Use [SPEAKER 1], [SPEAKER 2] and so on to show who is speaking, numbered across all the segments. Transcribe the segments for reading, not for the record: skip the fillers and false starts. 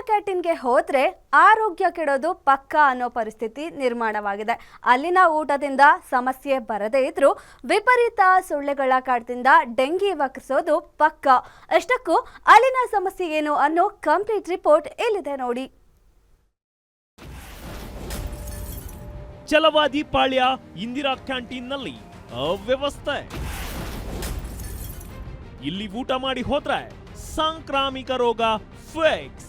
[SPEAKER 1] ಕ್ಯಾಂಟೀನ್ಗೆ ಹೋದ್ರೆ ಆರೋಗ್ಯ ಕೆಡೋದು ಪಕ್ಕಾ ಅನ್ನೋ ಪರಿಸ್ಥಿತಿ ನಿರ್ಮಾಣವಾಗಿದೆ. ಅಲ್ಲಿನ ಊಟದಿಂದ ಸಮಸ್ಯೆ ಬರದೇ ಇದ್ರೂ ವಿಪರೀತ ಸೊಳ್ಳೆಗಳ ಕಾಟದಿಂದ ಡೆಂಗಿ ವಕ್ರಿಸೋದು ಪಕ್ಕಾ. ಅಷ್ಟಕ್ಕೂ ಅಲ್ಲಿನ ಸಮಸ್ಯೆ ಏನು ಅನ್ನೋ ಕಂಪ್ಲೀಟ್ ರಿಪೋರ್ಟ್ ಇಲ್ಲಿದೆ ನೋಡಿ.
[SPEAKER 2] ಛಲವಾದಿ ಪಾಳ್ಯ ಇಂದಿರಾ ಕ್ಯಾಂಟೀನ್ನಲ್ಲಿ ಅವ್ಯವಸ್ಥೆ. ಇಲ್ಲಿ ಊಟ ಮಾಡಿ ಹೋದ್ರೆ ಸಾಂಕ್ರಾಮಿಕ ರೋಗ ಫಿಕ್ಸ್.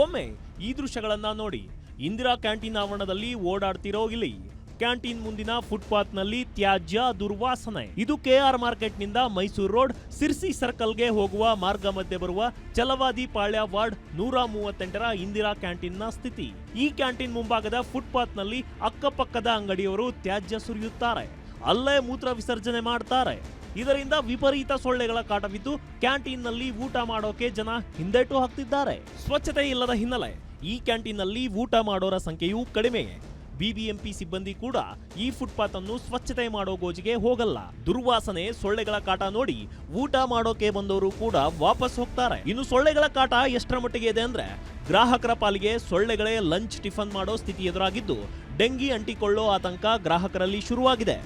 [SPEAKER 2] ಒಮ್ಮೆ ಈ ದೃಶ್ಯಗಳನ್ನ ನೋಡಿ. ಇಂದಿರಾ ಕ್ಯಾಂಟೀನ್ ಆವರಣದಲ್ಲಿ ಓಡಾಡ್ತಿರೋ ಇಲ್ಲಿ ಕ್ಯಾಂಟೀನ್ ಮುಂದಿನ ಫುಟ್ಪಾತ್ ನಲ್ಲಿ ತ್ಯಾಜ್ಯ ದುರ್ವಾಸನೆ. ಇದು ಕೆಆರ್ ಮಾರ್ಕೆಟ್ ನಿಂದ ಮೈಸೂರು ರೋಡ್ ಸಿರ್ಸಿ ಸರ್ಕಲ್ಗೆ ಹೋಗುವ ಮಾರ್ಗ ಮಧ್ಯೆ ಬರುವ ಛಲವಾದಿ ಪಾಳ್ಯ ವಾರ್ಡ್ 138ರ ಇಂದಿರಾ ಕ್ಯಾಂಟೀನ್ ನ ಸ್ಥಿತಿ. ಈ ಕ್ಯಾಂಟೀನ್ ಮುಂಭಾಗದ ಫುಟ್ಪಾತ್ ನಲ್ಲಿ ಅಕ್ಕಪಕ್ಕದ ಅಂಗಡಿಯವರು ತ್ಯಾಜ್ಯ ಸುರಿಯುತ್ತಾರೆ, ಅಲ್ಲೇ ಮೂತ್ರ ವಿಸರ್ಜನೆ ಮಾಡ್ತಾರೆ. ಇದರಿಂದ ವಿಪರೀತ ಸೊಳ್ಳೆಗಳ ಕಾಟವಿದ್ದು ಕ್ಯಾಂಟೀನ್ ನಲ್ಲಿ ಊಟ ಮಾಡೋಕೆ ಜನ ಹಿಂದೇಟು ಹಾಕ್ತಿದ್ದಾರೆ. ಸ್ವಚ್ಛತೆ ಇಲ್ಲದ ಹಿನ್ನೆಲೆ ಈ ಕ್ಯಾಂಟೀನ್ ನಲ್ಲಿ ಊಟ ಮಾಡೋರ ಸಂಖ್ಯೆಯೂ ಕಡಿಮೆ. ಬಿಬಿಎಂಪಿ ಸಿಬ್ಬಂದಿ ಕೂಡ ಈ ಫುಟ್ಪಾತ್ ಅನ್ನು ಸ್ವಚ್ಛತೆ ಮಾಡೋ ಗೋಜಿಗೆ ಹೋಗಲ್ಲ. ದುರ್ವಾಸನೆ, ಸೊಳ್ಳೆಗಳ ಕಾಟ ನೋಡಿ ಊಟ ಮಾಡೋಕೆ ಬಂದವರು ಕೂಡ ವಾಪಸ್ ಹೋಗ್ತಾರೆ. ಇನ್ನು ಸೊಳ್ಳೆಗಳ ಕಾಟ ಎಷ್ಟರ ಮಟ್ಟಿಗೆ ಇದೆ ಅಂದ್ರೆ ಗ್ರಾಹಕರ ಪಾಲಿಗೆ ಸೊಳ್ಳೆಗಳೇ ಲಂಚ್ ಟಿಫನ್ ಮಾಡೋ ಸ್ಥಿತಿ ಎದುರಾಗಿದ್ದು ಡೆಂಗಿ ಅಂಟಿಕೊಳ್ಳೋ ಆತಂಕ ಗ್ರಾಹಕರಲ್ಲಿ ಶುರುವಾಗಿದೆ.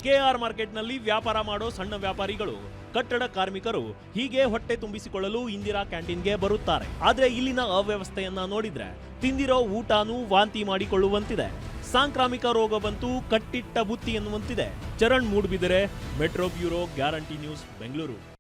[SPEAKER 2] ಕೆಆರ್ ಮಾರ್ಕೆಟ್ನಲ್ಲಿ ವ್ಯಾಪಾರ ಮಾಡೋ ಸಣ್ಣ ವ್ಯಾಪಾರಿಗಳು, ಕಟ್ಟಡ ಕಾರ್ಮಿಕರು ಹೀಗೆ ಹೊಟ್ಟೆ ತುಂಬಿಸಿಕೊಳ್ಳಲು ಇಂದಿರಾ ಕ್ಯಾಂಟೀನ್ಗೆ ಬರುತ್ತಾರೆ. ಆದ್ರೆ ಇಲ್ಲಿನ ಅವ್ಯವಸ್ಥೆಯನ್ನ ನೋಡಿದ್ರೆ ತಿಂದಿರೋ ಊಟನೂ ವಾಂತಿ ಮಾಡಿಕೊಳ್ಳುವಂತಿದೆ. ಸಾಂಕ್ರಾಮಿಕ ರೋಗ ಬಂತು ಕಟ್ಟಿಟ್ಟ ಬುತ್ತಿ ಎನ್ನುವಂತಿದೆ. Charan Moodbidri, metro bureau, guarantee news, Bengaluru.